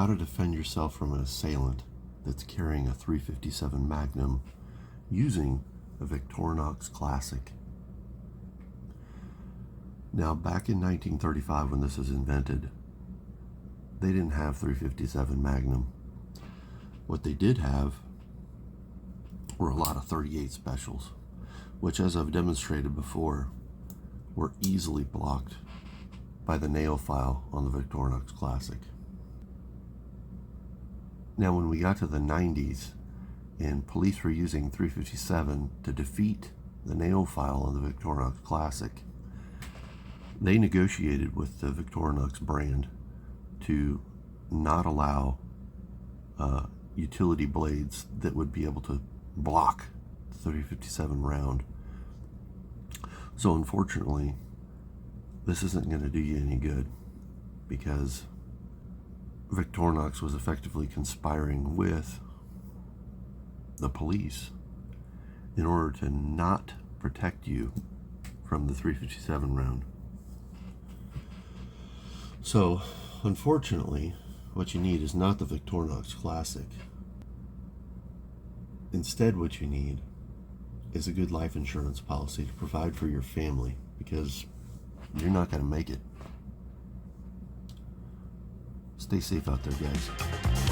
how to defend yourself from an assailant that's carrying a .357 Magnum using a Victorinox Classic. Now, back in 1935 when this was invented, they didn't have .357 Magnum. What they did have were a lot of .38 specials, which, as I've demonstrated before, were easily blocked by the nail file on the Victorinox Classic. Now, when we got to the 90s and police were using .357 to defeat the nail file on the Victorinox Classic, they negotiated with the Victorinox brand to not allow utility blades that would be able to block the .357 round. So unfortunately, this isn't going to do you any good, because Victorinox was effectively conspiring with the police in order to not protect you from the .357 round. So unfortunately, what you need is not the Victorinox Classic. Instead, what you need is a good life insurance policy to provide for your family, because you're not going to make it. Stay safe out there, guys.